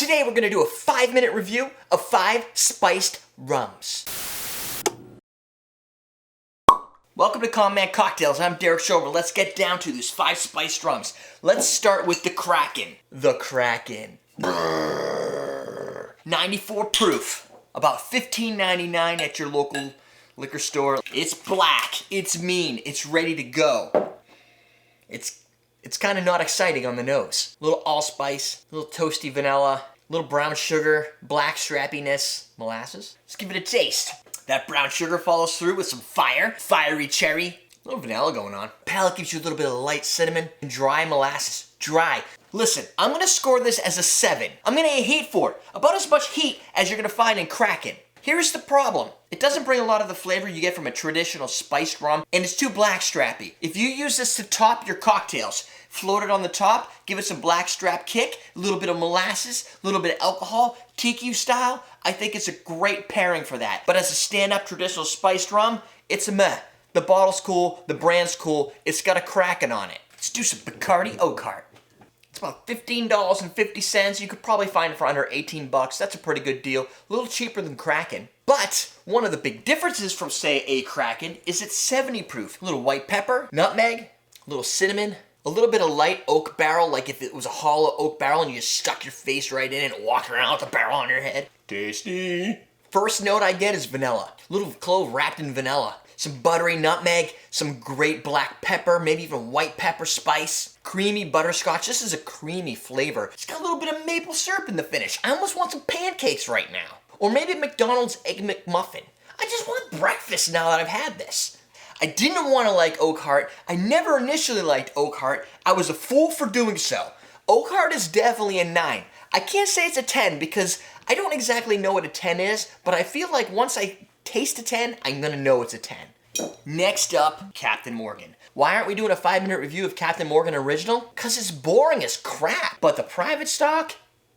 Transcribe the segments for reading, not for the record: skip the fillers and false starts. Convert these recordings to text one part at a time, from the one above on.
Today we're gonna do a 5-minute review of 5 spiced rums. Welcome to Common Cocktails. I'm Derek Schober. Let's get down to these 5 spiced rums. Let's start with the Kraken. The Kraken. 94 proof. About $15.99 at your local liquor store. It's black. It's mean. It's ready to go. It's kind of not exciting on the nose. A little allspice, a little toasty vanilla, a little brown sugar, black strappiness, molasses. Let's give it a taste. That brown sugar follows through with some fiery cherry, a little vanilla going on. Palate gives you a little bit of light cinnamon and dry molasses. Dry. Listen, I'm gonna score this as a 7. I'm gonna get heat for it. About as much heat as you're gonna find in Kraken. Here's the problem. It doesn't bring a lot of the flavor you get from a traditional spiced rum, and it's too black strappy. If you use this to top your cocktails, float it on the top, give it some black strap kick, a little bit of molasses, a little bit of alcohol, tiki style, I think it's a great pairing for that. But as a stand-up traditional spiced rum, it's a meh. The bottle's cool, the brand's cool, it's got a Kraken on it. Let's do some Bacardi Oakheart. It's about $15.50. You could probably find it for under 18 bucks. That's a pretty good deal. A little cheaper than Kraken. But one of the big differences from, say, a Kraken is it's 70 proof. A little white pepper, nutmeg, a little cinnamon, a little bit of light oak barrel, like if it was a hollow oak barrel and you just stuck your face right in it and walked around with a barrel on your head. Tasty. First note I get is vanilla. A little clove wrapped in vanilla. Some buttery nutmeg, some great black pepper, maybe even white pepper spice, creamy butterscotch. This is a creamy flavor. It's got a little bit of maple syrup in the finish. I almost want some pancakes right now. Or maybe a McDonald's Egg McMuffin. I just want breakfast now that I've had this. I didn't want to like Oakheart. I never initially liked Oakheart. I was a fool for doing so. Oakheart is definitely a 9. I can't say it's a 10 because I don't exactly know what a 10 is, but I feel like once I taste a 10, I'm gonna know it's a 10. Next up, Captain Morgan. Why aren't we doing a 5-minute review of Captain Morgan Original? Because it's boring as crap. But the private stock,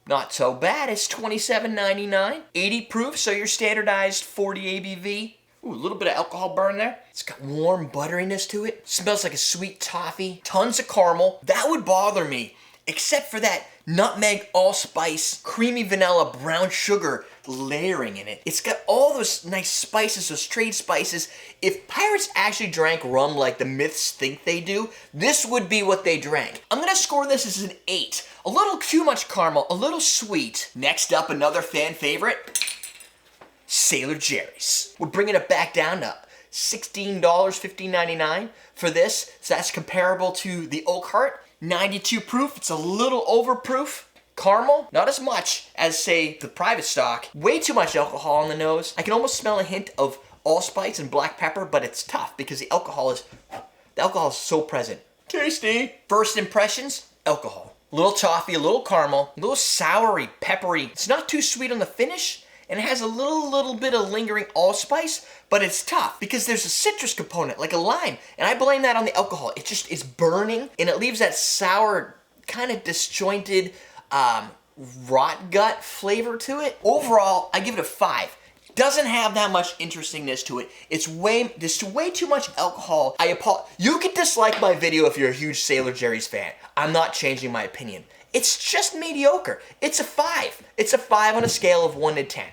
not so bad. It's $27.99. 80 proof, so your standardized 40 ABV. Ooh, a little bit of alcohol burn there. It's got warm butteriness to it. Smells like a sweet toffee. Tons of caramel. That would bother me, except for that nutmeg, allspice, creamy vanilla, brown sugar layering in it. It's got all those nice spices, those trade spices. If pirates actually drank rum like the myths think they do, this would be what they drank. I'm gonna score this as an 8. A little too much caramel, a little sweet. Next up, another fan favorite, Sailor Jerry's. We're bringing it back down to $16, $15.99 for this. So that's comparable to the Oakheart. 92 proof, it's a little overproof. Caramel, not as much as, say, the private stock. Way too much alcohol on the nose. I can almost smell a hint of allspice and black pepper, but it's tough because the alcohol is so present. Tasty. First impressions, alcohol. A little toffee, a little caramel, a little soury, peppery. It's not too sweet on the finish, and it has a little bit of lingering allspice, but it's tough because there's a citrus component, like a lime, and I blame that on the alcohol. It just is burning, and it leaves that sour, kind of disjointed, rot gut flavor to it. Overall, I give it a 5. Doesn't have that much interestingness to it. There's way too much alcohol. You can dislike my video if you're a huge Sailor Jerry's fan. I'm not changing my opinion. It's just mediocre. It's a 5. It's a 5 on a scale of 1 to 10.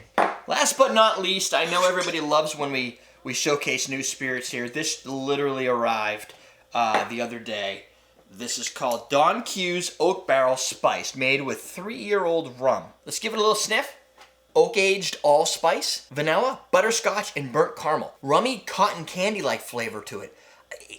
Last but not least, I know everybody loves when we showcase new spirits here. This literally arrived the other day. This is called Don Q's Oak Barrel Spice, made with 3-year-old rum. Let's give it a little sniff. Oak-aged allspice, vanilla, butterscotch, and burnt caramel. Rummy cotton candy-like flavor to it.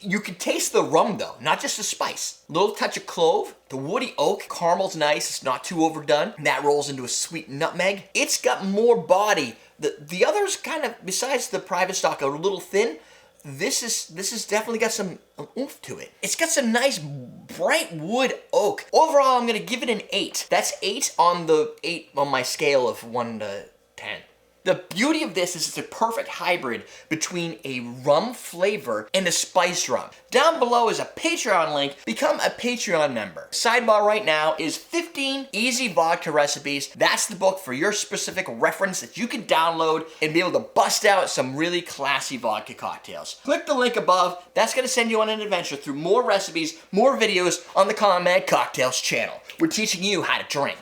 You can taste the rum though, not just the spice. Little touch of clove, the woody oak, caramel's nice, it's not too overdone. And that rolls into a sweet nutmeg. It's got more body. The others kind of, besides the private stock, are a little thin. This is definitely got some oomph to it. It's got some nice bright wood oak. Overall, I'm gonna give it an 8. That's 8 on my scale of 1 to 10. The beauty of this is it's a perfect hybrid between a rum flavor and a spiced rum. Down below is a Patreon link. Become a Patreon member. Sidebar right now is 15 easy vodka recipes. That's the book for your specific reference that you can download and be able to bust out some really classy vodka cocktails. Click the link above. That's going to send you on an adventure through more recipes, more videos on the Common Cocktails channel. We're teaching you how to drink.